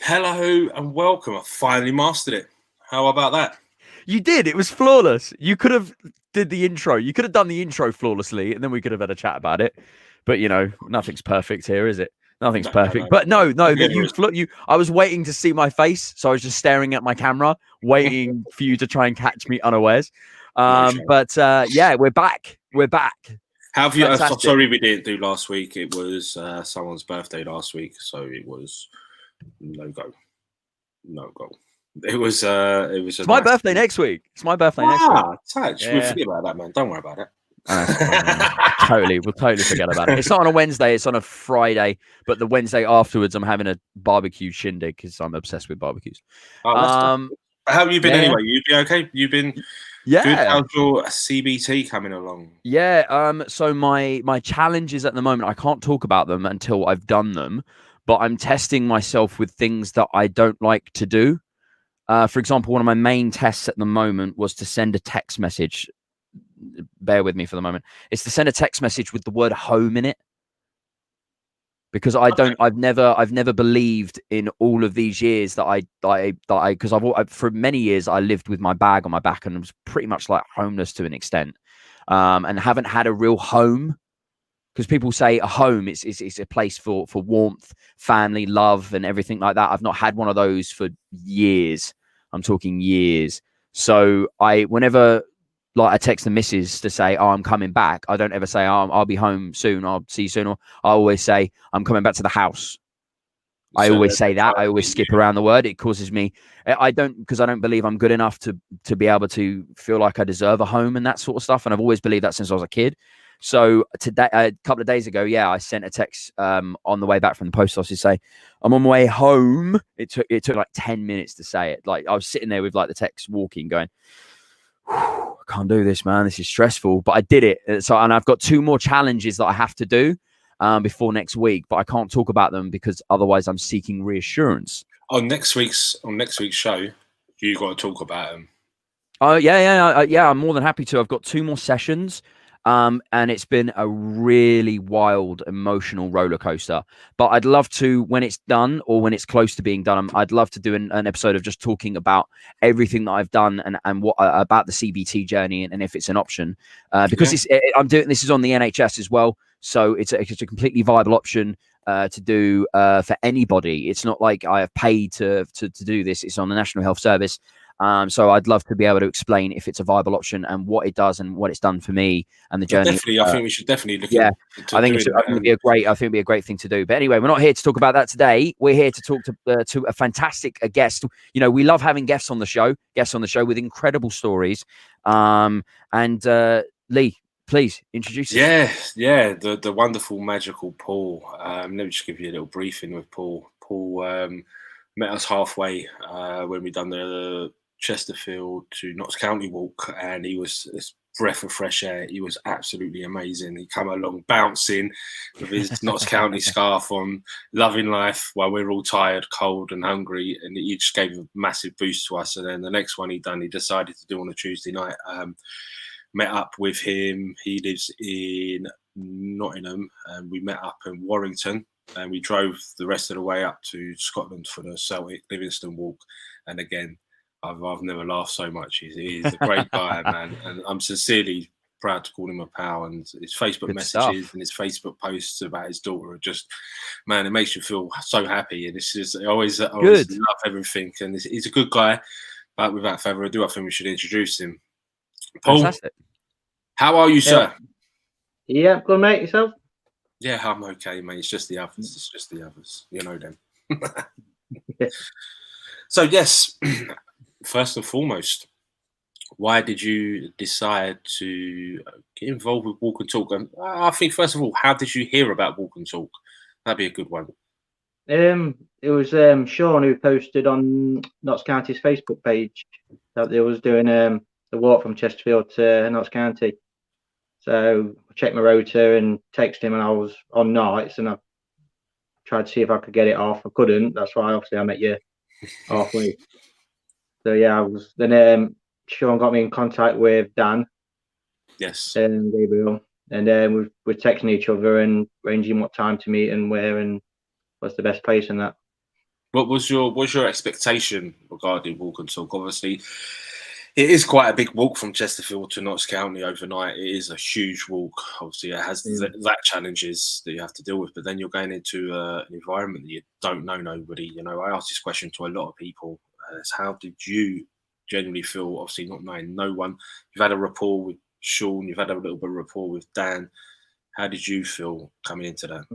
Hello and welcome. I finally mastered it. How about that? You did. It was flawless. You could have did the intro. You could have done the intro flawlessly, and then we could have had a chat about it. But nothing's perfect here, is it? Nothing's No, no, perfect. no, But no. no, that Never you is. you. I was waiting to see my face, so I was just staring at my camera, waiting for you to try and catch me unawares. No shame. Yeah, we're back. We're back. How have you? Fantastic. Sorry, we didn't do last week. It was someone's birthday last week, so it was no go, no go. It was a It's my nice. birthday next week. It's my birthday next week. Touch. We'll Yeah. forget about that, man. Don't worry about it. Oh, that's fine. We'll totally forget about it. It's not on a Wednesday, it's on a Friday, but the Wednesday afterwards, I'm having a barbecue shindig because I'm obsessed with barbecues. Oh, that's good. Um, How have you been yeah, anyway? You been okay? You been good? yeah, How's your CBT coming along? yeah. So my challenges at the moment, I can't talk about them until I've done them, but I'm testing myself with things that I don't like to do. For example, one of my main tests at the moment was to send a text message. Bear with me for the moment. It's to send a text message with the word home in it. Because Okay. I've never believed in all of these years because for many years I lived with my bag on my back and was pretty much like homeless to an extent, and haven't had a real home. Because people say a home is a place for warmth, family, love, and everything like that. I've not had one of those for years. I'm talking years. So whenever like I text the missus to say, "Oh, I'm coming back," I don't ever say, "Oh, I'll be home soon. I'll see you soon." Or I always say, "I'm coming back to the house." I So always say they're that. trying I to always get skip you. around the word. It causes me. I don't because I don't believe I'm good enough to be able to feel like I deserve a home and that sort of stuff. And I've always believed that since I was a kid. So today, a couple of days ago, yeah, I sent a text on the way back from the post office to say I'm on my way home. It took like 10 minutes to say it. Like I was sitting there with like the text walking, going, I can't do this, man. This is stressful. But I did it. And I've got two more challenges that I have to do before next week, but I can't talk about them because otherwise I'm seeking reassurance. On next week's show, you got to talk about them. Oh yeah. I'm more than happy to. I've got two more sessions, and it's been a really wild, emotional roller coaster. But I'd love to, when it's done or when it's close to being done, I'd love to do an episode of just talking about everything that I've done and what about the CBT journey and if it's an option. Because Yeah, I'm doing this is on the NHS as well, so it's a completely viable option. To do for anybody. It's not like I have paid to do this. It's on the National Health Service. So I'd love to be able to explain if it's a viable option and what it does and what it's done for me and the journey. definitely. I think we should definitely look Yeah, into doing I that. think it'd be a great. I think it'd be a great thing to do. But anyway, we're not here to talk about that today. We're here to talk to a fantastic guest. We love having guests on the show. Guests on the show with incredible stories. And Lee, please introduce us. Yeah. The wonderful, magical Paul. Let me just give you a little briefing with Paul. Paul met us halfway when we done the Chesterfield to Notts County walk, and he was this breath of fresh air. He was absolutely amazing. He come along bouncing with his Notts County scarf on, loving life while we're all tired, cold, and hungry. And he just gave a massive boost to us. And then the next one he decided to do on a Tuesday night. Met up with him. He lives in Nottingham, and we met up in Warrington. And we drove the rest of the way up to Scotland for the Celtic Livingston walk. And again, I've never laughed so much. He's a great guy, man, and I'm sincerely proud to call him a pal. And his Facebook Good messages stuff. and his Facebook posts about his daughter are just, man, it makes you feel so happy. And it's just I always Good. love everything. And he's a good guy. But without further ado, I think we should introduce him. Paul, Fantastic. how are you, Yeah, sir? yeah, good mate. Yourself? Yeah, I'm okay, mate. It's just the others. It's just the others. You know them. So, yes, first and foremost, why did you decide to get involved with Walk and Talk? And I think, first of all, how did you hear about Walk and Talk? That'd be a good one. It was Sean who posted on Notts County's Facebook page that they was doing the walk from Chesterfield to Notts County. So I checked my rotor and texted him, and I was on nights, and I tried to see if I could get it off. I couldn't. That's why obviously I met you halfway. So yeah, I was. Then Sean got me in contact with Dan Yes. and Gabriel, and we're texting each other and arranging what time to meet and where and what's the best place and that. What was your expectation regarding walk and talk? Obviously, it is quite a big walk from Chesterfield to Notts County overnight. It is a huge walk. Obviously, it has that challenges that you have to deal with. But then you're going into an environment that you don't know nobody. You know, I asked this question to a lot of people. How did you genuinely feel? Obviously, not knowing no one. You've had a rapport with Sean. You've had a little bit of rapport with Dan. How did you feel coming into that?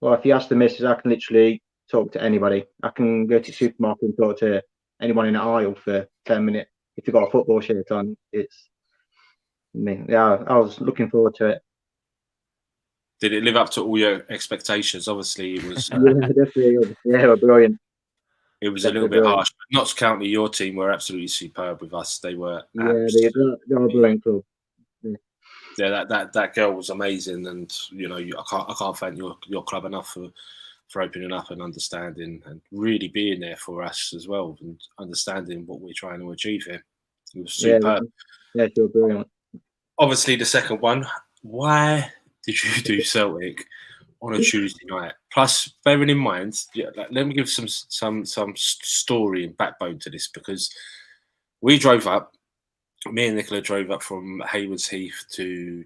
Well, if you ask the missus, I can literally talk to anybody. I can go to the supermarket and talk to anyone in the aisle for 10 minutes. If you've got a football shirt on, it's me. Yeah, I was looking forward to it. Did it live up to all your expectations? Obviously, it was. Yeah, definitely. Yeah, we're brilliant. It was a little bit harsh. But Notts County, your team were absolutely superb with us. They were. Yeah, they're a brilliant club. Yeah, that girl was amazing, and you know, I can't thank your club enough for opening up and understanding and really being there for us as well, and understanding what we're trying to achieve here. It was superb. Yeah, they were brilliant. Obviously, the second one. Why did you do Celtic on a Tuesday night? Plus, bearing in mind, let me give some story and backbone to this, because we drove up. Me and Nicola drove up from Haywards Heath to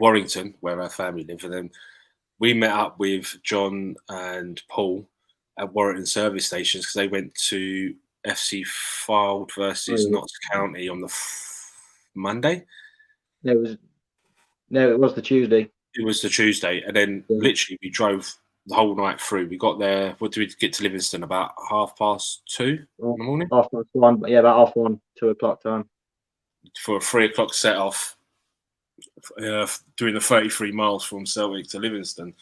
Warrington, where our family live, and then we met up with John and Paul at Warrington service stations because they went to FC Fylde versus Notts County on the Monday. It was the Tuesday. It was the Tuesday, and then literally we drove the whole night through. We got there. What did we get to Livingston? About 2:30 in the morning. 1:30, yeah, about 1:30, 2 o'clock time. For a 3 o'clock set off, doing the 33 miles from Celtic to Livingston,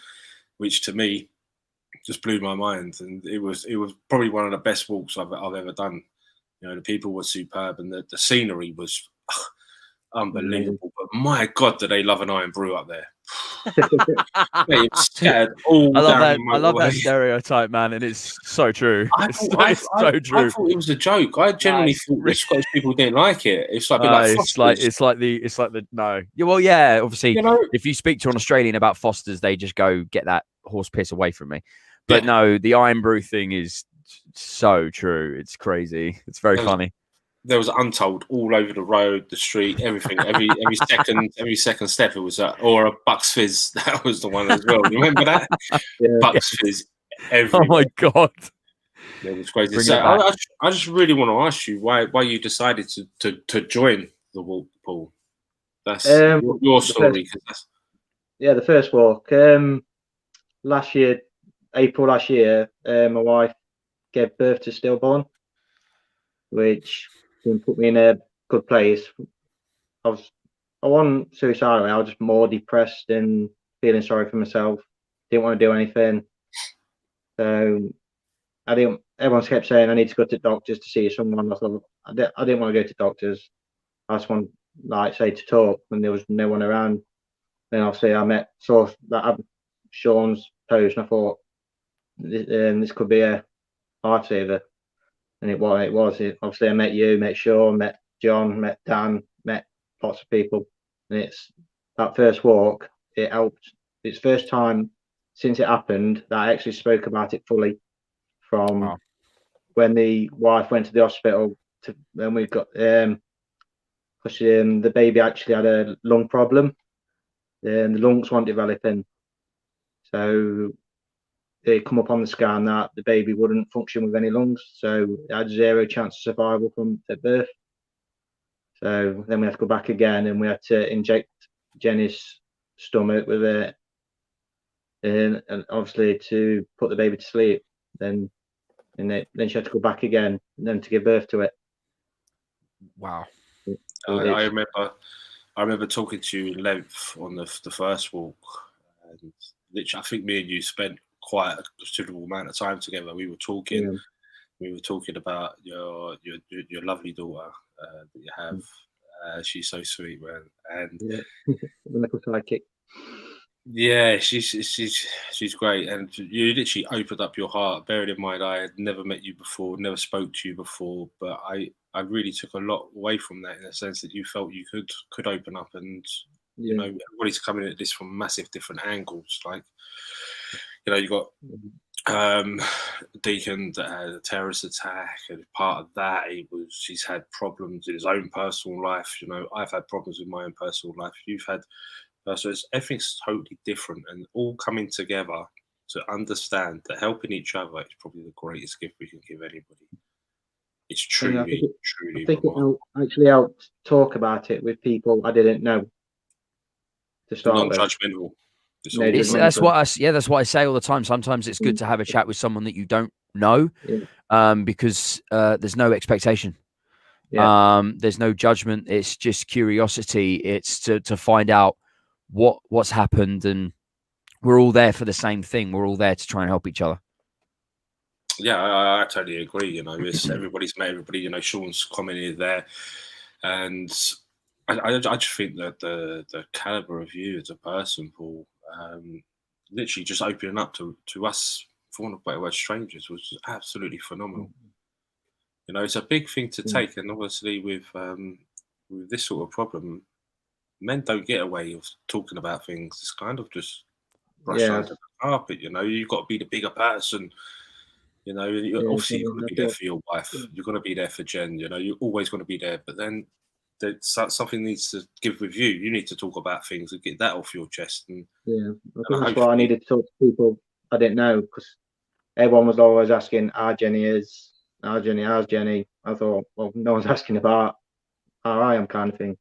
which to me just blew my mind. And it was probably one of the best walks I've ever done. You know, the people were superb, and the scenery was unbelievable. But my God, do they love an iron brew up there? Mate, I love that stereotype, man, and it's so true. It's so true. I thought it was a joke. I genuinely thought the Scottish people didn't like it. It's like it's like the no. Yeah, well, yeah. Obviously, you know, if you speak to an Australian about Foster's, they just go get that horse piss away from me. But no, the iron brew thing is so true. It's crazy. It's very funny. There was Untold all over the road, the street, everything. Every second step, it was or a Bucks Fizz. That was the one as well. You remember that? Bucks Fizz. Everywhere. Oh my God, it was crazy. So I just really want to ask you why you decided to join the walk, Paul. That's your story. The first walk. April last year, my wife gave birth to stillborn, which put me in a good place. I wasn't suicidal. I was just more depressed and feeling sorry for myself. Didn't want to do anything. So everyone kept saying I need to go to doctors to see someone. I thought I didn't want to go to doctors. I just want, to talk, and there was no one around. Then obviously I saw that Sean's post, and I thought this could be a lifesaver. And it was. Obviously, I met you, met Sean, met John, met Dan, met lots of people. And it's that first walk, it helped. It's the first time since it happened that I actually spoke about it fully, from when the wife went to the hospital to when we got because the baby actually had a lung problem. The lungs weren't developing. So it come up on the scan that the baby wouldn't function with any lungs, so it had 0 chance of survival from at birth. So then we had to go back again, and we had to inject Jenny's stomach with it, and obviously to put the baby to sleep. Then she had to go back again, and then to give birth to it. Wow. I remember talking to you in length on the first walk, and literally, I think me and you spent quite a considerable amount of time together. We were talking about your lovely daughter that you have. She's so sweet, man. And the little sidekick. Yeah, she's great, and you literally opened up your heart. Bearing in mind, I had never met you before, never spoke to you before, but I really took a lot away from that, in the sense that you felt you could open up, and you know, everybody's coming at this from massive different angles. Like, you know, you got Deacon that had a terrorist attack, and part of that, he's had problems in his own personal life. You know, I've had problems in my own personal life. You've had, so everything's totally different, and all coming together to understand that helping each other is probably the greatest gift we can give anybody. It's truly, I think it actually helped talk about it with people I didn't know to start with. Non-judgmental. That's what I say all the time. Sometimes it's good to have a chat with someone that you don't know, because there's no expectation. There's no judgment. It's just curiosity. It's to find out what's happened, and we're all there for the same thing. We're all there to try and help each other. Yeah, I totally agree. You know, everybody's met everybody. You know, Sean's commented there, and I just think that the caliber of you as a person, Paul, literally just opening up to us, for want of a better word, strangers, was absolutely phenomenal. You know, it's a big thing to take, and obviously with this sort of problem, men don't get away with talking about things. It's kind of just brushed under the carpet. You know, you've got to be the bigger person. You know, obviously you're going to be there for your wife. You're going to be there for Jen. You know, you're always going to be there. But then something needs to give with you. You need to talk about things and get that off your chest. And I think that's why I needed to talk to people I didn't know, because everyone was always asking how Jenny is, how's Jenny. I thought, well, no one's asking about how I am, kind of thing.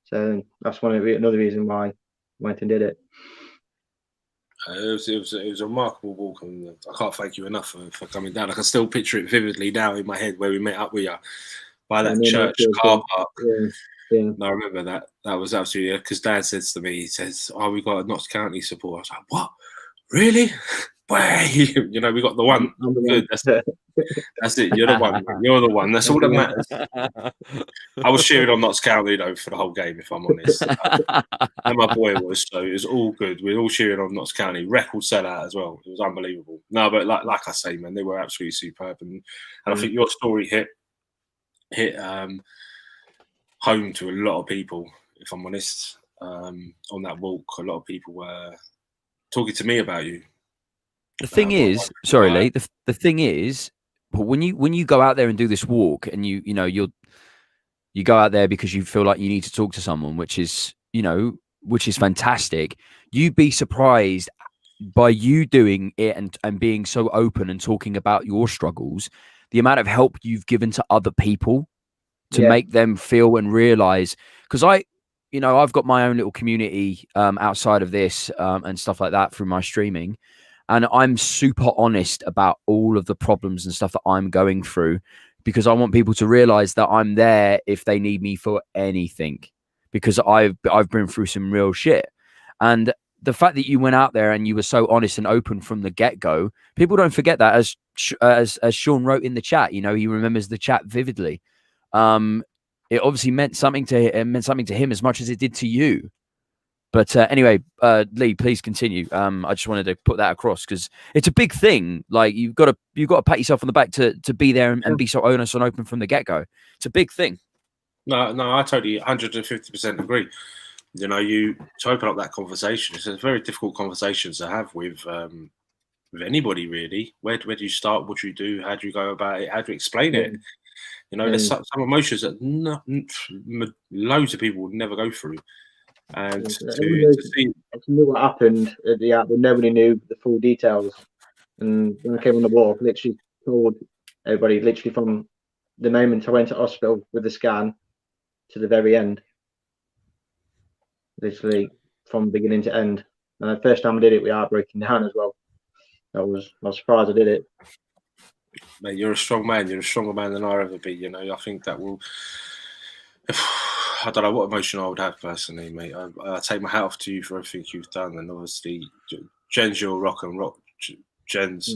So that's another reason why I went and did it. It was a remarkable walk, and I can't thank you enough for coming down. I can still picture it vividly now in my head where we met up with you by that church car park. Yeah. And I remember that was absolutely, because Dad says to me, he says, "Oh, we got a Notts County support." I was like, "What? Really? Way?" You know, we got the one. Good. That's it. You're the one. You're the one. That's all that matters. I was cheering on Notts County though for the whole game, if I'm honest. And my boy was, so it was all good. We were all cheering on Notts County. Record sellout as well. It was unbelievable. No, but like I say, man, they were absolutely superb, and I think your story hit home to a lot of people, if I'm honest. On that walk, a lot of people were talking to me about you. The thing is, sorry, Lee. The thing is, when you go out there and do this walk, and you go out there because you feel like you need to talk to someone, which is fantastic. You'd be surprised by you doing it and being so open and talking about your struggles, the amount of help you've given to other people to make them feel and realize. Because I've got my own little community outside of this and stuff like that through my streaming. And I'm super honest about all of the problems and stuff that I'm going through, because I want people to realize that I'm there if they need me for anything, because I've been through some real shit. And the fact that you went out there and you were so honest and open from the get-go, people don't forget that, as Sean wrote in the chat. You know, he remembers the chat vividly. It obviously meant something to him as much as it did to you. But anyway, Lee, please continue. I just wanted to put that across, because it's a big thing. Like, you've got to pat yourself on the back to be there and be so honest and open from the get-go. It's a big thing. No, I totally 150% agree. You know, to open up that conversation, it's a very difficult conversation to have with anybody, really. Where do you start? What do you do? How do you go about it? How do you explain it? You know, there's some emotions that loads of people would never go through. And to see what happened at the app, but nobody knew the full details. And when I came on the walk, literally told everybody, literally from the moment I went to hospital with the scan to the very end, literally from beginning to end. And the first time I did it, we are breaking down as well. I was surprised I did it. Mate, you're a strong man. You're a stronger man than I'll ever be. You know, I think that will. I don't know what emotion I would have personally, mate. I take my hat off to you for everything you've done, and obviously, Jen's your rock and rock. Jen's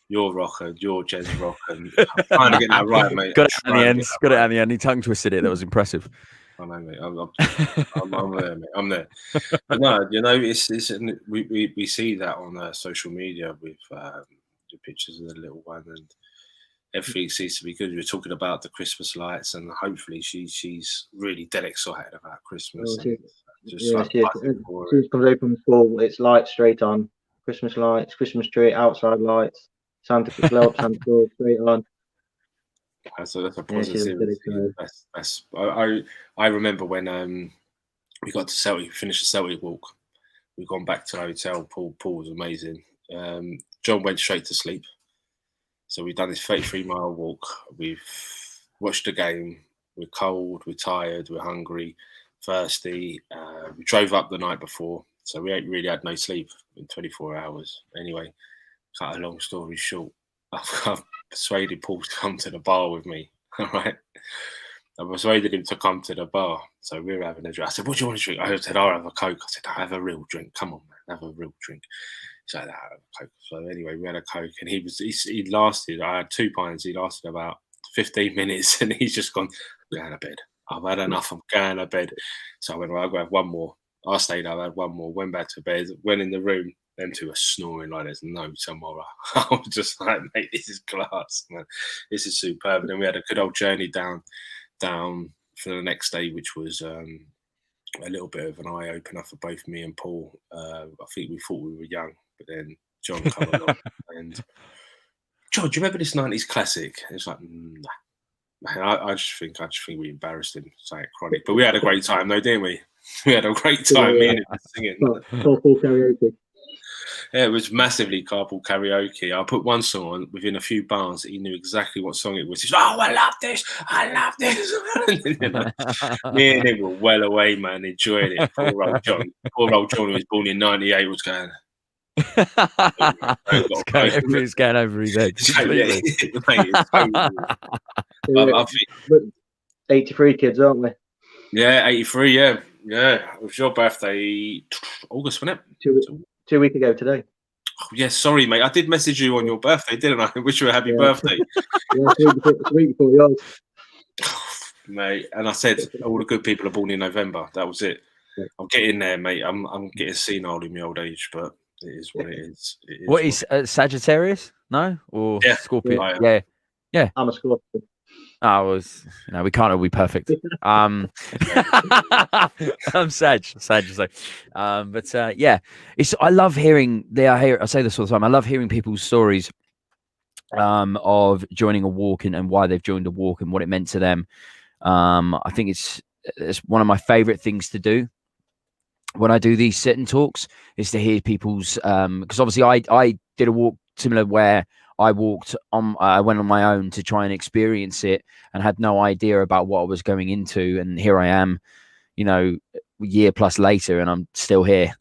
your rock and your Jen's rock, and I'm trying to get that right, mate. Got it at the end. He tongue twisted it. That was impressive. I know, mate. I'm there, mate. I'm there. But no, you know, we see that on social media with the pictures of the little one, and everything seems to be good. We're talking about the Christmas lights, and hopefully she's really dead excited about Christmas. She comes open full. It's lights straight on. Christmas lights, Christmas tree, outside lights. Santa blow up Santa Claus straight on. That's a Yeah, she's a good positivity. I remember when we got to Celtic, finished the Celtic walk. We've gone back to the hotel. Paul was amazing. John went straight to sleep. So we've done this 33-mile walk. We've watched the game. We're cold. We're tired. We're hungry, thirsty. We drove up the night before, so we ain't really had no sleep in 24 hours. Anyway, cut a long story short, I've persuaded Paul to come to the bar with me. All right. I persuaded him to come to the bar. So we were having a drink. I said, "What do you want to drink?" I said, "I'll have a Coke." I said, "I have a real drink. Come on, man, have a real drink." He's like, "I'll have a Coke." So anyway, we had a Coke, and he lasted. I had 2 pints. He lasted about 15 minutes, and he's just gone, "I'm going to bed. I've had enough. I'm going to bed." So I went, "Well, I'll go have one more." I stayed. I had one more. Went back to bed. Went in the room. Them two are snoring like there's no tomorrow. I was just like, "Mate, this is class, man. This is superb." And then we had a good old journey down for the next day, which was a little bit of an eye opener for both me and Paul. I think we thought we were young, but then John came along and, "John, do you remember this 90s classic?" And it's like, nah. I just think we embarrassed him saying Chronic, but we had a great time though, didn't we? We had a great time. Me and him singing. Full karaoke. Yeah, it was massively carpool karaoke. I put one song on within a few bars. He knew exactly what song it was. He's like, "Oh, I love this. I love this." You know, me and him were well away, man, enjoying it. Poor old John, who was born in '98, was going. It's going over his head. Completely. I think 83 kids, aren't we? Yeah, 83. Yeah. It was your birthday, August, wasn't it? 2 weeks ago today. Oh, yeah, sorry, mate. I did message you on your birthday, didn't I? Wish you a happy birthday. Yeah, 3 weeks before yours. Mate, and I said all the good people are born in November. That was it. Yeah. I'm getting there, mate. I'm getting senile in my old age, but it is what it is. What is Sagittarius? No, or Scorpio? Yeah. I'm a Scorpio. I was, we can't all be perfect. I'm Sag. But yeah, I love hearing. I say this all the time. I love hearing people's stories of joining a walk and why they've joined a walk and what it meant to them. I think it's one of my favorite things to do when I do these sit-in talks is to hear people's because obviously I did a walk similar where I went on my own to try and experience it and had no idea about what I was going into. And here I am, a year plus later, and I'm still here,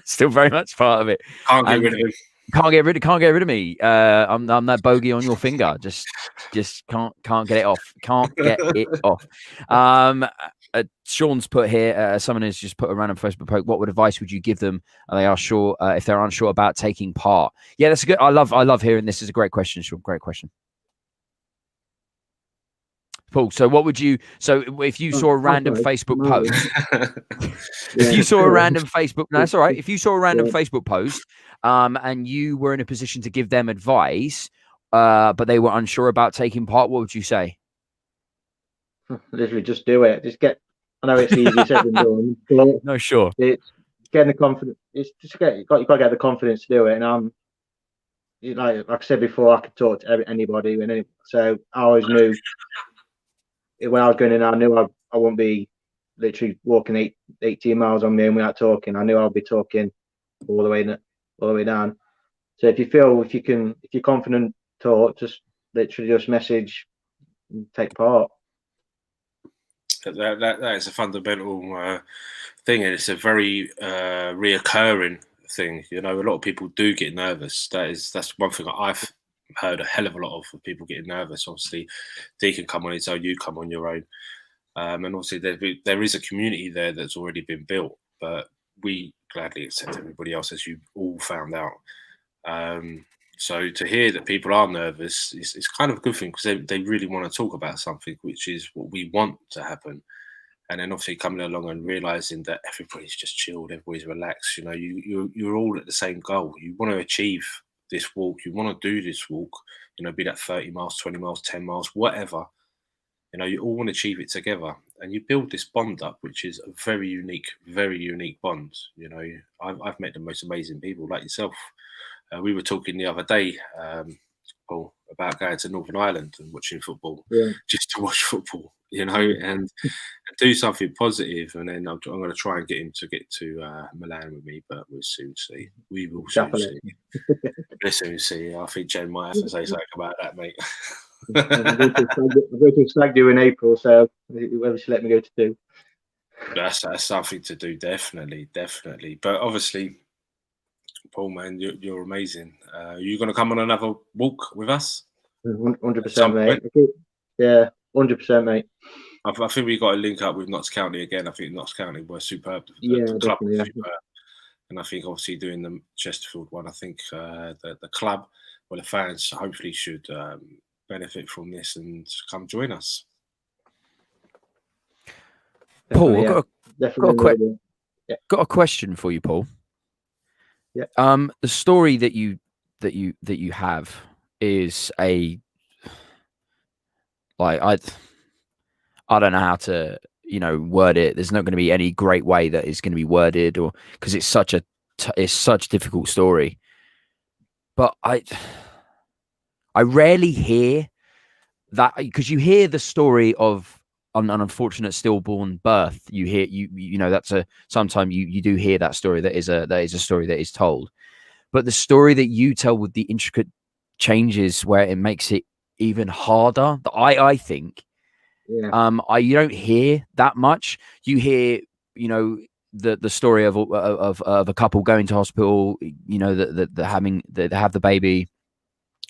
still very much part of it. Can't get rid of it. Can't get rid of me. I'm that bogey on your finger. Just can't get it off. Can't get it off. Sean's put here. Someone has just put a random Facebook post. What advice would you give them? If they're unsure about taking part? Yeah, that's a good. I love hearing this. Is a great question, Sean. Great question. Paul, so what would you? So if you saw a random Facebook post, if you saw a random Facebook, no, that's all right. If you saw a random Facebook post, and you were in a position to give them advice, but they were unsure about taking part, what would you say? Literally, just do it. Just get. I know it's easier said than done. No, sure. It's getting the confidence. It's just you've got to get the confidence to do it. And like I said before, I could talk to anybody, so I always knew when I was going in. I knew I wouldn't be literally walking 18 miles on me and without talking. I knew I'll be talking all the way down. So if you're confident, talk. Just message and take part. That is a fundamental thing, and it's a very reoccurring thing. A lot of people do get nervous. That's one thing I've heard a hell of a lot of people getting nervous. Obviously, Dee can come on his own, you come on your own, and obviously there is a community there that's already been built. But we gladly accept everybody else, as you all found out. So to hear that people are nervous is kind of a good thing, because they really want to talk about something, which is what we want to happen. And then obviously coming along and realizing that everybody's just chilled, everybody's relaxed. You're all at the same goal. You want to achieve this walk. You want to do this walk. Be that 30 miles, 20 miles, 10 miles, whatever. You all want to achieve it together, and you build this bond up, which is a very unique bond. I've met the most amazing people like yourself. We were talking the other day Paul, about going to Northern Ireland and watching football, Yeah. just to watch football, and do something positive. And then I'm going to try and get him to get to Milan with me, but we'll soon see. We will soon see. We'll soon see. I think Jen might have to say something about that, mate. I'm going to stag do in April, so whether she let me go to do. That's something to do, definitely. But obviously, Paul, man, you're amazing. You're going to come on another walk with us? 100%, mate. Yeah, 100%, mate. I think we got to link up with Notts County again. I think Notts County were superb. The club definitely. was superb. And I think obviously doing the Chesterfield one, I think the club, well, the fans hopefully should benefit from this and come join us. Paul, got a question for you, Paul. Yeah. The story that you have is I don't know how to word it. There's not going to be any great way that is going to be worded, or because it's such a difficult story. But I rarely hear that, because you hear the story of an unfortunate stillborn birth. You hear sometimes you do hear that story. That is a story that is told. But the story that you tell with the intricate changes where it makes it even harder, I think. Yeah. You don't hear that much. You hear, the story of a couple going to hospital, that have the baby,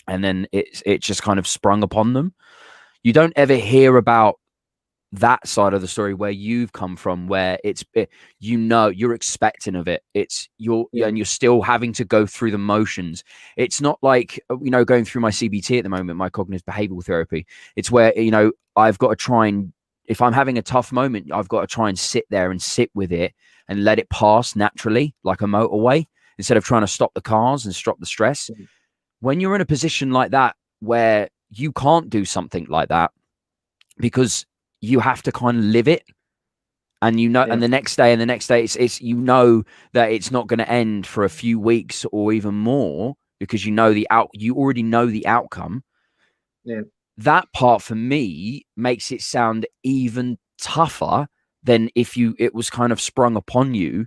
and then it just kind of sprung upon them. You don't ever hear about that side of the story where you've come from, where you're expecting of it. And you're still having to go through the motions. It's not like, going through my CBT at the moment, my cognitive behavioral therapy. It's where, I've got to try and, if I'm having a tough moment, I've got to try and sit there and sit with it and let it pass naturally, like a motorway, instead of trying to stop the cars and stop the stress. When you're in a position like that, where you can't do something like that, because you have to kind of live it, and and the next day it's that it's not going to end for a few weeks or even more, because you already know the outcome. That part for me makes it sound even tougher than if it was kind of sprung upon you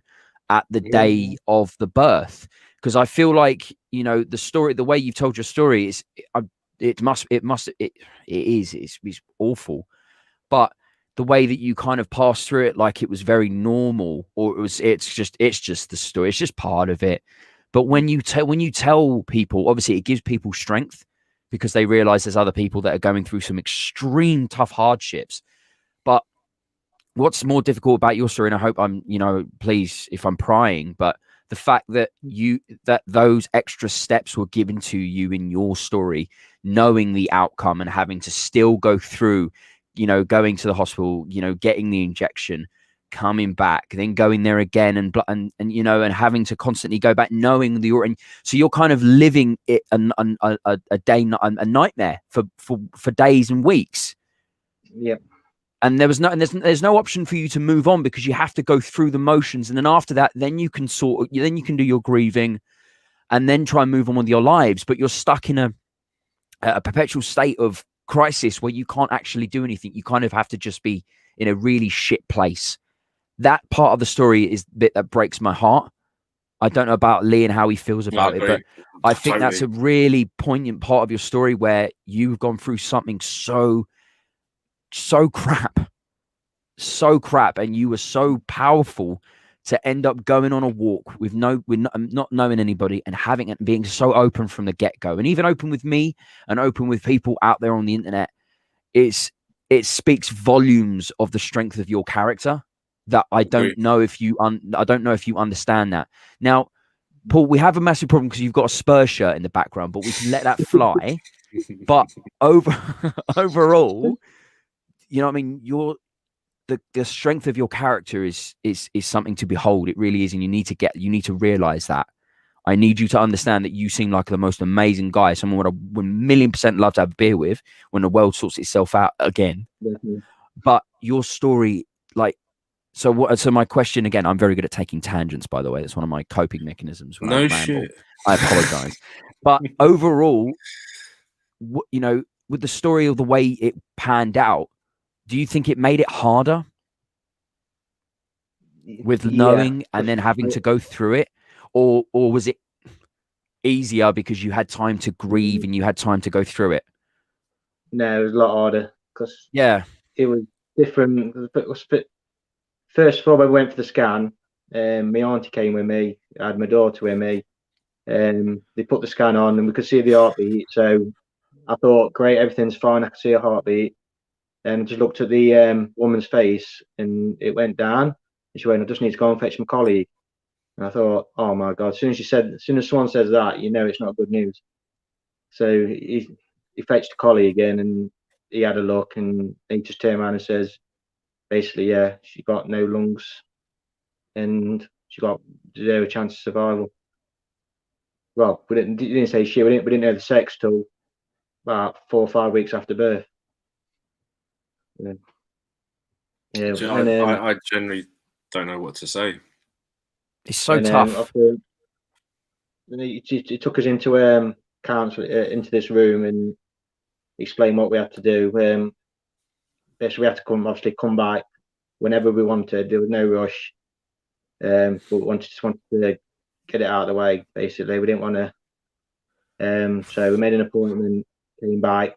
at the day of the birth. Because I feel like, the story, the way you've told your story is, it is awful. But the way that you kind of passed through it, like it was very normal, or it's just the story. It's just part of it. But when you tell people, obviously it gives people strength, because they realize there's other people that are going through some extreme tough hardships. But what's more difficult about your story, and I hope I'm, please, if I'm prying, but the fact that those extra steps were given to you in your story, knowing the outcome and having to still go through, going to the hospital, getting the injection, coming back, then going there again, and having to constantly go back, knowing so you're kind of living it a nightmare for days and weeks. Yeah. And there's no option for you to move on, because you have to go through the motions, and then after that, then you can do your grieving, and then try and move on with your lives. But you're stuck in a perpetual state of crisis where you can't actually do anything. You kind of have to just be in a really shit place. That part of the story is the bit that breaks my heart. I don't know about Lee and how he feels about it, but I think that's a really poignant part of your story, where you've gone through something so crap, and you were so powerful to end up going on a walk with not knowing anybody, and being so open from the get-go, and even open with me and open with people out there on the internet. It speaks volumes of the strength of your character, that I don't know if you understand that. Now, Paul, we have a massive problem because you've got a Spurs shirt in the background, but we can let that fly. But overall, I mean, the strength of your character is something to behold. It really is, and you need to realize that. I need you to understand that you seem like the most amazing guy, someone would 1,000,000% love to have a beer with when the world sorts itself out again. Mm-hmm. But your story, so my question again, I'm very good at taking tangents, by the way. That's one of my coping mechanisms when I ramble. Shit. I apologize. But overall, you know, with the story of the way it panned out, do you think it made it harder with knowing and then having to go through it, or was it easier because you had time to grieve and you had time to go through it? No, it was a lot harder because it was different. First of all, when we went for the scan, my auntie came with me. I had my daughter with me. They put the scan on and we could see the heartbeat. So I thought, great, everything's fine. I could see a heartbeat. And just looked at the woman's face and it went down. And she went, I just need to go and fetch my colleague. And I thought, oh my God, as soon as someone says that, you know it's not good news. So he fetched a colleague in and he had a look and he just turned around and says, basically, yeah, she got no lungs and she got 0 chance of survival. Well, we didn't say she, we didn't know the sex till about 4 or 5 weeks after birth. Yeah. So I generally don't know what to say. It's so tough. He took us into council, into this room and explained what we had to do. Basically, we had to come back whenever we wanted. There was no rush, but we just wanted to get it out of the way. Basically, we didn't want to. So we made an appointment, came back,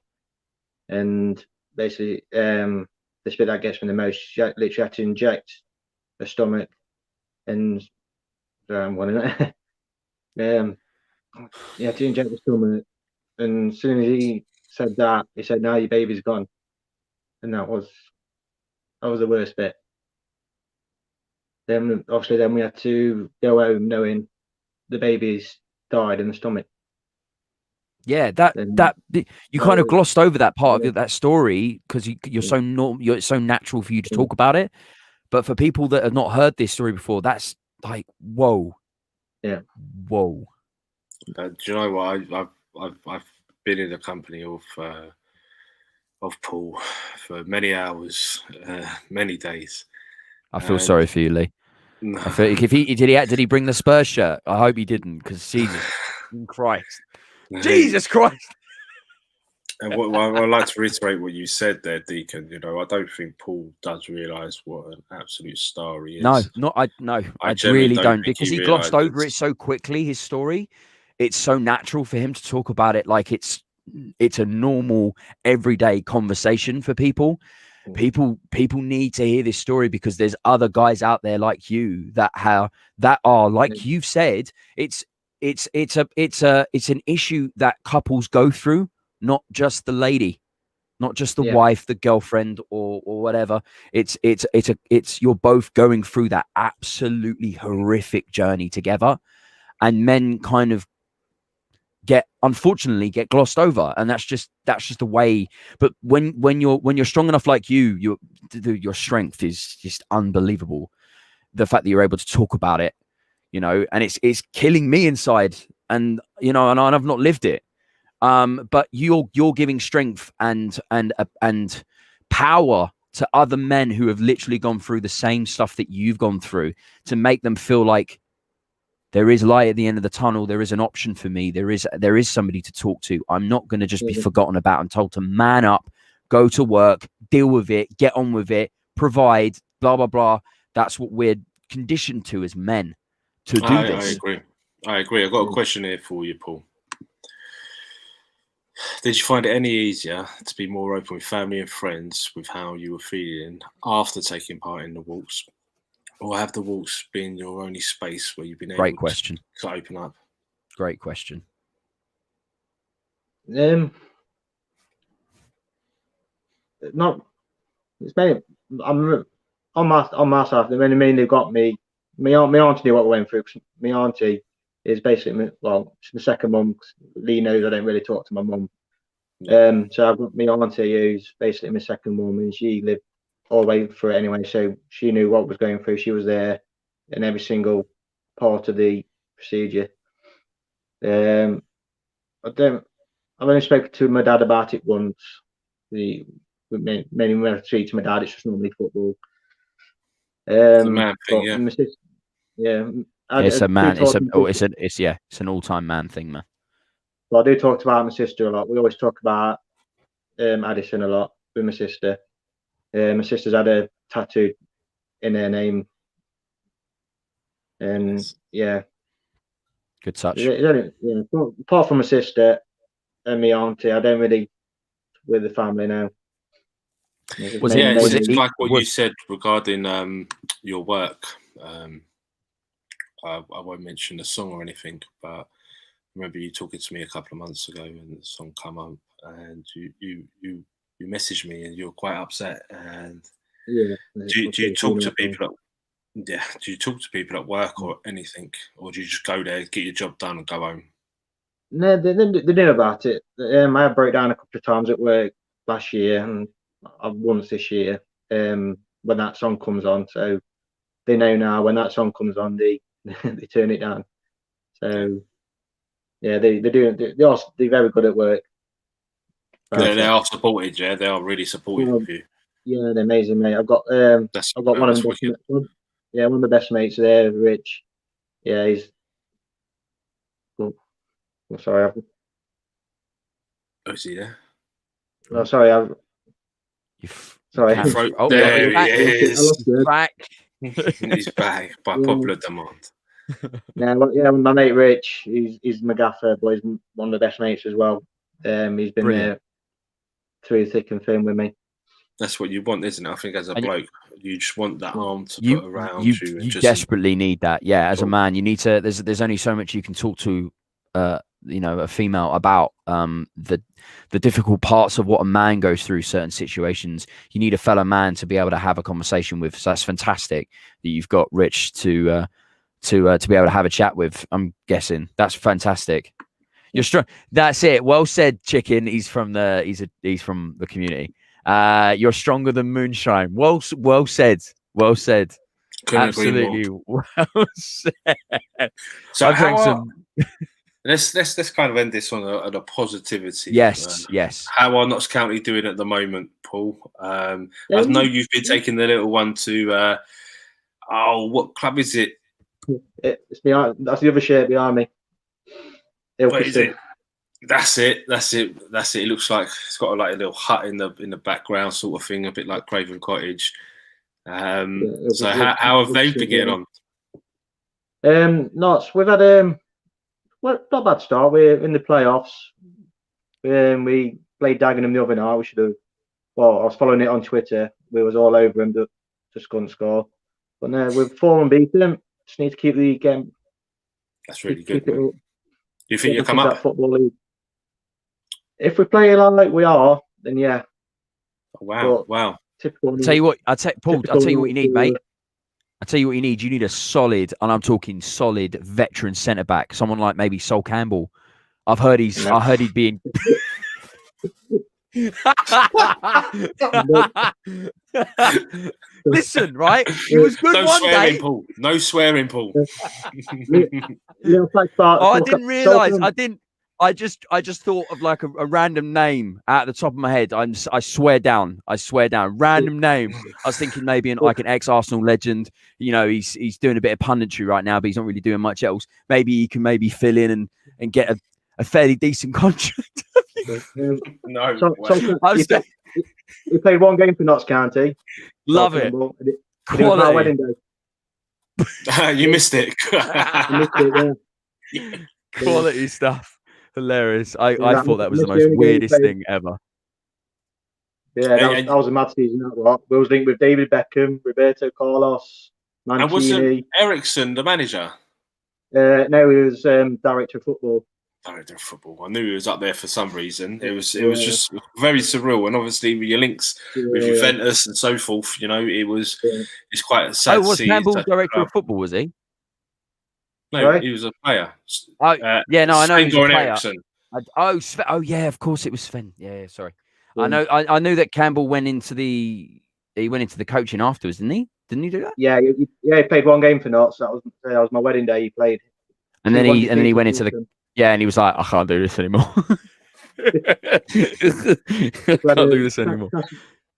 and basically, the bit that gets me the most, she literally had to inject her stomach, and he had to inject the stomach, and as soon as he said that, he said, "Now your baby's gone," and that was the worst bit. Then obviously, we had to go home knowing the baby's died in the stomach. Yeah, you kind of glossed over that part of that story because you're so normal. It's so natural for you to talk about it, but for people that have not heard this story before, that's like, whoa, whoa. Do you know what? I've been in the company of Paul for many hours, many days. I feel sorry for you, Lee. I feel if did he bring the Spurs shirt? I hope he didn't, because Jesus Christ, Jesus Christ. And I'd like to reiterate what you said there, Deacon. You know, I don't think Paul does realise what an absolute star he is. I really don't, because he glossed over it so quickly. His story, it's so natural for him to talk about it like it's a normal everyday conversation for people. People need to hear this story because there's other guys out there like you that are like you've said. It's an issue that couples go through. Not just the lady, not just the wife, the girlfriend, or whatever. It's you're both going through that absolutely horrific journey together, and men kind of unfortunately get glossed over, and that's just the way. But when you're strong enough like your strength is just unbelievable. The fact that you're able to talk about it, you know, and it's killing me inside, and you know, and I've not lived it. But you're giving strength and power to other men who have literally gone through the same stuff that you've gone through, to make them feel like there is light at the end of the tunnel. There is an option for me. There is somebody to talk to. I'm not going to just be forgotten about. I'm told to man up, go to work, deal with it, get on with it, provide, blah, blah, blah. That's what we're conditioned to as men, to do this. I agree. I've got a question here for you, Paul. Did you find it any easier to be more open with family and friends with how you were feeling after taking part in the walks? Or have the walks been your only space where you've been able to open up? Great question. Not. It's mainly. I'm on my side. They mainly got me. My auntie knew what we went through. My auntie is basically she's my second mum. Lee knows I don't really talk to my mum. So I've got my auntie who's basically my second mum, and she lived all the way through it anyway. So she knew what was going through. She was there in every single part of the procedure. I've only spoken to my dad about it once. Mainly when I speak to my dad, it's just normally football. It's a man thing, yeah. My sister, it's an all-time man thing, man. 'Cause my sister, yeah, it's a man. It's an all-time man thing, man. But I do talk about my sister a lot. We always talk about Addison a lot with my sister. My sister's had a tattoo in her name, and yeah, Good touch. Apart from my sister and my auntie, I don't really with the family now. It's like what you said regarding your work. I won't mention the song or anything, but I remember you talking to me a couple of months ago when the song come up, and you messaged me and you were quite upset. And do you talk to people? Do you talk to people at work or anything, or do you just go there, get your job done, and go home? No, they knew about it. I broke down a couple of times at work last year, and once this year. When that song comes on, so they know now when that song comes on, they they turn it down. So yeah, they do. They're very good at work. They are supported. Yeah, they are really supportive of you. Yeah, they're amazing, mate. I've got one of them. Yeah, one of the best mates there, Rich. Yeah, he's. Oh, sorry. Is he there? Oh, sorry. Sorry. There he is. Back. He's back by popular demand. Yeah, my mate Rich, he's my gaffer, but he's one of the best mates as well. He's been there through thick and thin with me. That's what you want, isn't it? I think as a bloke, you just want that arm to put around you. You desperately need that. Yeah, as a man, you need to. There's only so much you can talk to, a female about the difficult parts of what a man goes through certain situations. You need a fellow man to be able to have a conversation with. So that's fantastic that you've got Rich to be able to have a chat with. I'm guessing that's fantastic. You're strong. That's it. Well said, Chicken. He's from the community. You're stronger than moonshine. Well said. Well said. Couldn't Absolutely. Well said. So let's kind of end this on a positivity. Yes. How are Notts County doing at the moment, Paul? I know you've been taking the little one to. What club is it? It's behind. That's the other shirt behind me. What is it? That's it. It looks like it's got a little hut in the background, sort of thing, a bit like Craven Cottage. So how have they been getting on? Notts, we've had not a bad start. We're in the playoffs. We played Dagenham the other night. We should have. Well, I was following it on Twitter. We was all over them, just couldn't score. But no, we've 4 unbeaten. Just need to keep the game. That's really good. Do you think you'll come up? That football league. If we play along like we are, then yeah. Wow. Typical. I'll tell you what, Paul, I'll tell you what you need, mate. I'll tell you what you need. You need a solid, and I'm talking solid veteran centre back. Someone like maybe Sol Campbell. I heard he'd be in. Listen, right? He was good one day. Paul. No swearing, Paul. I didn't realise. I just thought of like a random name out of the top of my head. I swear down. Random name. I was thinking maybe like an ex-Arsenal legend. He's doing a bit of punditry right now, but he's not really doing much else. Maybe he can fill in and get a fairly decent contract. No. We played 1 game for Notts County. Love it. Quality. My wedding day. You missed it. Quality stuff. Hilarious. I thought that was the most weirdest thing ever. Yeah, that was a mad season. We was linked with David Beckham, Roberto Carlos, Mancini. And wasn't Ericsson the manager? No, he was director of football. Director of football. I knew he was up there for some reason. It was just very surreal, and obviously with your links with Juventus and so forth, it's quite sad. Oh, was Campbell director of football? Was he? No, he was a player. I know he was a player. Ericsson. Yeah, of course it was Sven. Yeah, sorry. Yeah. I knew that Campbell went into the coaching afterwards, didn't he? Didn't he do that? Yeah, he played 1 game for Notts. That was my wedding day. He played, and then he went into the and he was like, I can't do this anymore. I can't do this anymore.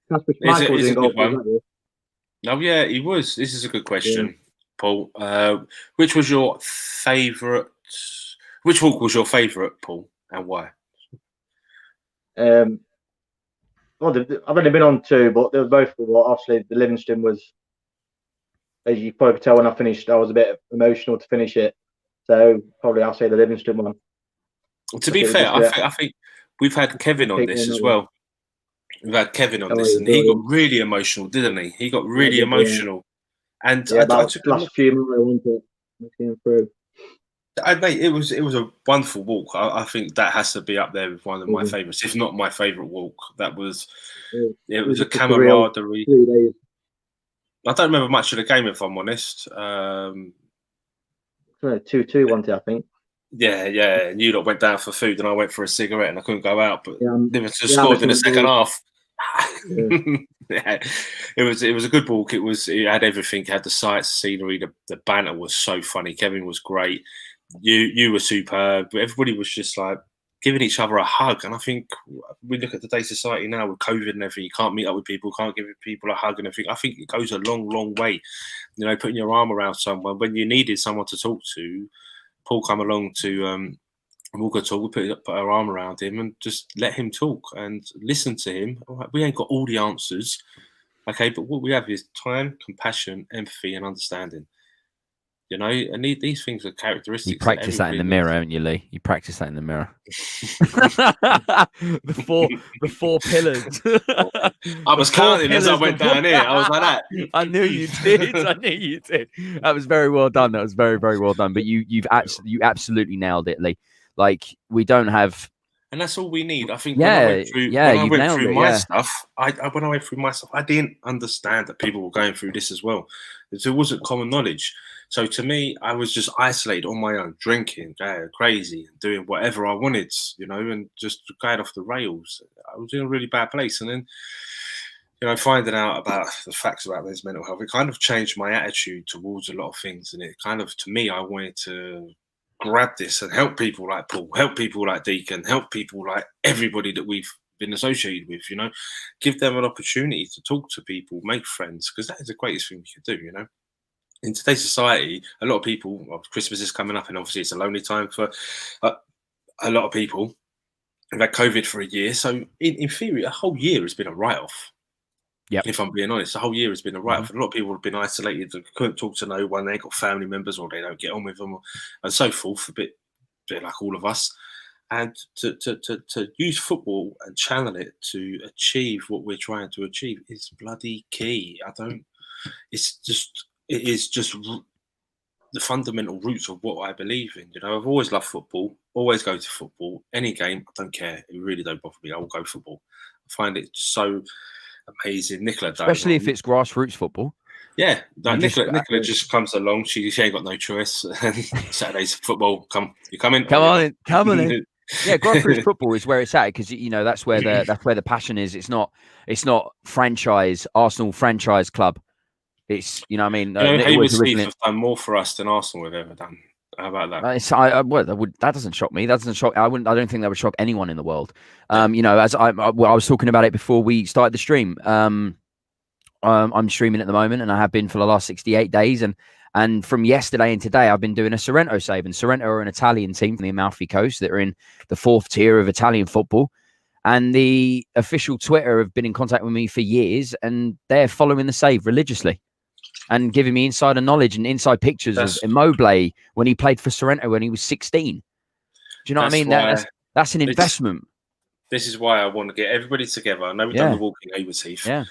It's a good one. No, yeah, he was. This is a good question, Paul. Which was your favourite? Which walk was your favourite, Paul? and why? Well, I've only been on 2, but they were both. Well, obviously, the Livingston was, as you probably could tell when I finished, I was a bit emotional to finish it. So probably I'll say the Livingston one. To be fair, I think we've had Kevin on this as well. We've had Kevin on this, and he got really emotional, didn't he? He got really emotional. And yeah, about the last few months, through. Mate, it was a wonderful walk. I think that has to be up there with one of my favourites, if not my favourite walk. That was it was a camaraderie. 3 days. I don't remember much of the game, if I'm honest. 2-2 one day, I think. Yeah. And you lot went down for food, and I went for a cigarette, and I couldn't go out. But Livingston scored in the second half. Yeah. It was a good walk. It had everything. It had the sights, scenery. The banter was so funny. Kevin was great. You were superb. Everybody was just like giving each other a hug. And I think we look at today's society now with COVID and everything. You can't meet up with people, can't give people a hug and everything. I think it goes a long, long way. You know, putting your arm around someone when you needed someone to talk to. Paul come along to Walker talk. We put our arm around him and just let him talk and listen to him. We ain't got all the answers, okay, but what we have is time, compassion, empathy, and understanding. You know, and these things are characteristics. You practice that in the mirror, haven't you, Lee? You practice that in the mirror. the four pillars. I was counting as I went down here. I was like that. I knew you did. That was very well done. That was very, very well done. But you absolutely nailed it, Lee. Like, we don't have. And that's all we need. I think when I went through my stuff, I didn't understand that people were going through this as well. It wasn't common knowledge. So to me, I was just isolated on my own, drinking, crazy, and doing whatever I wanted, you know, and just going off the rails. I was in a really bad place. And then, you know, finding out about the facts about men's mental health, it kind of changed my attitude towards a lot of things. And it kind of, to me, I wanted to grab this and help people like Paul, help people like Deacon, help people like everybody that we've been associated with, you know, give them an opportunity to talk to people, make friends, because that is the greatest thing you could do, you know. In today's society, a lot of people, Christmas is coming up and obviously it's a lonely time for a lot of people. We've had COVID for a year. So in theory, a whole year has been a write-off. Yeah. If I'm being honest, the whole year has been a write-off. A lot of people have been isolated, they couldn't talk to no one, they ain't got family members or they don't get on with them and so forth, a bit like all of us. And to use football and channel it to achieve what we're trying to achieve is bloody key. It is just the fundamental roots of what I believe in. You know, I've always loved football, always go to football, any game, I don't care. It really don't bother me. I will go football. I find it so amazing. Nicola, especially if it's grassroots football. Yeah, like Nicola just comes along. She ain't got no choice. Saturday's football. You coming? Come on in. Yeah, grassroots football is where it's at because you know that's where the passion is. It's not franchise Arsenal franchise club. It's, you know what I mean. Hayward Smith have done more for us than Arsenal have ever done. How about that? That doesn't shock me. That doesn't shock. I don't think that would shock anyone in the world. You know, as I was talking about it before we started the stream. I'm streaming at the moment, and I have been for the last 68 days. And from yesterday and today, I've been doing a Sorrento save. And Sorrento are an Italian team from the Amalfi Coast that are in the 4th tier of Italian football. And the official Twitter have been in contact with me for years, and they're following the save religiously and giving me insider knowledge and inside pictures of Immobile when he played for Sorrento when he was 16. Do you know what I mean? That's an investment. This is why I want to get everybody together. I know we've done the walking over Heath. Yeah.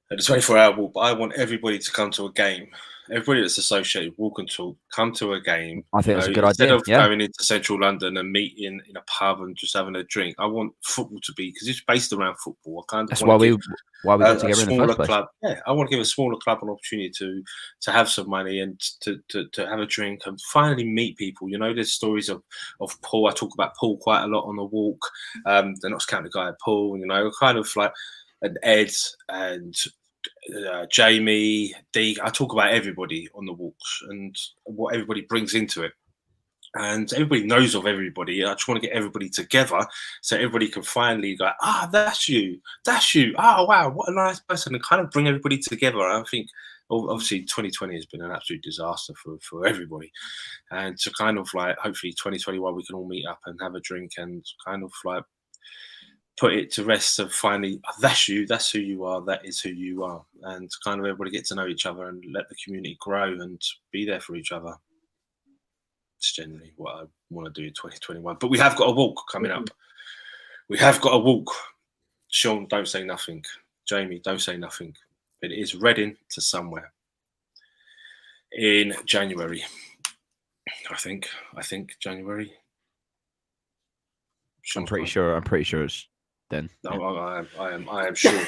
The 24-hour walk, but I want everybody to come to a game. Everybody that's associated, walk and talk, come to a game. I think that's a good instead idea. Instead of going into central London and meeting in a pub and just having a drink, I want football to be, because it's based around football. That's why we got together in the first place. Club. Yeah, I want to give a smaller club an opportunity to have some money and to have a drink and finally meet people. You know, there's stories of Paul. I talk about Paul quite a lot on the walk. The Notts County guy, Paul. You know, kind of like an Ed and Jamie, Dee. I talk about everybody on the walks and what everybody brings into it. And everybody knows of everybody. I just want to get everybody together so everybody can finally go, that's you. Oh, wow, what a nice person. And kind of bring everybody together. I think obviously 2020 has been an absolute disaster for everybody, and to kind of like hopefully 2021 we can all meet up and have a drink and kind of like put it to rest of finally that's you, that's who you are, that is who you are, and kind of everybody get to know each other and let the community grow and be there for each other. It's generally what I want to do in 2021. But we have got a walk coming up. We have got a walk. Sean, don't say nothing. Jamie, don't say nothing. It is Reading to somewhere in January. I think January. I'm pretty sure it's then. No, yeah. I am sure.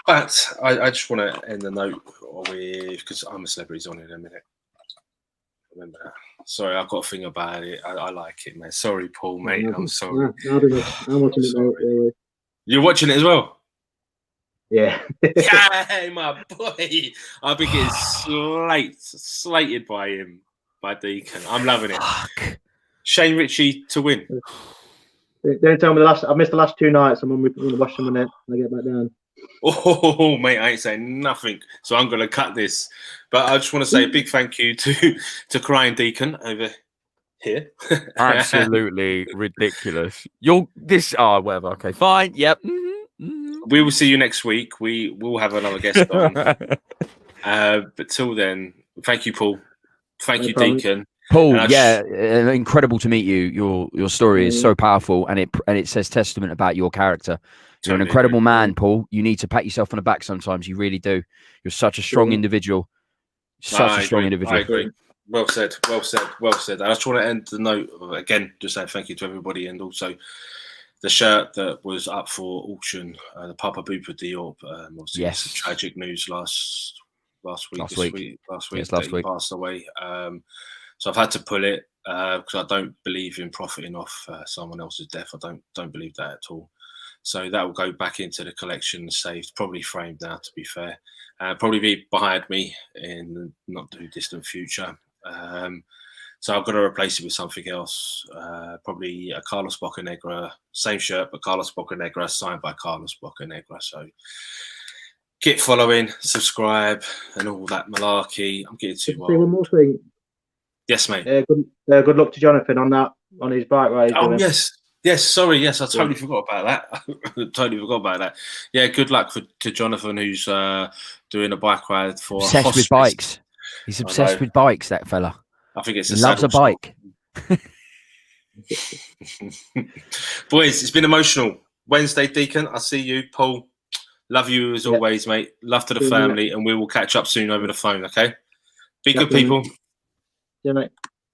But I just want to end the note with, because I'm a Celebrities on in a minute. Remember that. Sorry, I've got a thing about it. I like it, man. Sorry, Paul, mate. I'm sorry. I'm watching it now, really. You're watching it as well? Yeah. Hey, my boy. I've been getting slated by him, by Deacon. I'm loving it. Fuck. Shane Ritchie to win. Don't tell me I missed the last 2 nights. I'm going to watch them when I get back down. Oh, mate, I ain't saying nothing, so I'm going to cut this. But I just want to say a big thank you to Crying Deacon over here. Absolutely ridiculous. Whatever. Okay, fine. Yep. We will see you next week. We will have another guest on. But till then, thank you, Paul. Thank you, Deacon. Paul, incredible to meet you. Your story is so powerful, and it says testament about your character. You're an incredible man, Paul. You need to pat yourself on the back sometimes. You really do. You're such a strong individual. I agree. Well said. Well said. Well said. I just want to end the note again, just saying thank you to everybody, and also the shirt that was up for auction, the Papa Booper Diop. Obviously, yes, some tragic news last week. Last week. He passed away. So I've had to pull it because I don't believe in profiting off someone else's death. I don't believe that at all. So that will go back into the collection, saved, probably framed now, to be fair. Probably be behind me in the not too distant future. So I've got to replace it with something else. Probably a Carlos Bocanegra, same shirt, but Carlos Bocanegra, signed by Carlos Bocanegra. So get following, subscribe, and all that malarkey. I'm getting too wild. One more thing. Yes, mate. Good luck to Jonathan on his bike ride. Oh, yes. Yes, sorry. Yes, I totally forgot about that. Yeah, good luck to Jonathan, who's doing a bike ride for obsessed with bikes. He's obsessed with bikes, that fella. I think it's he loves a bike. Boys, it's been emotional. Wednesday, Deacon, I'll see you. Paul, love you as always, mate. Love to the family, and we will catch up soon over the phone, okay? Be good, people. Yeah, mate.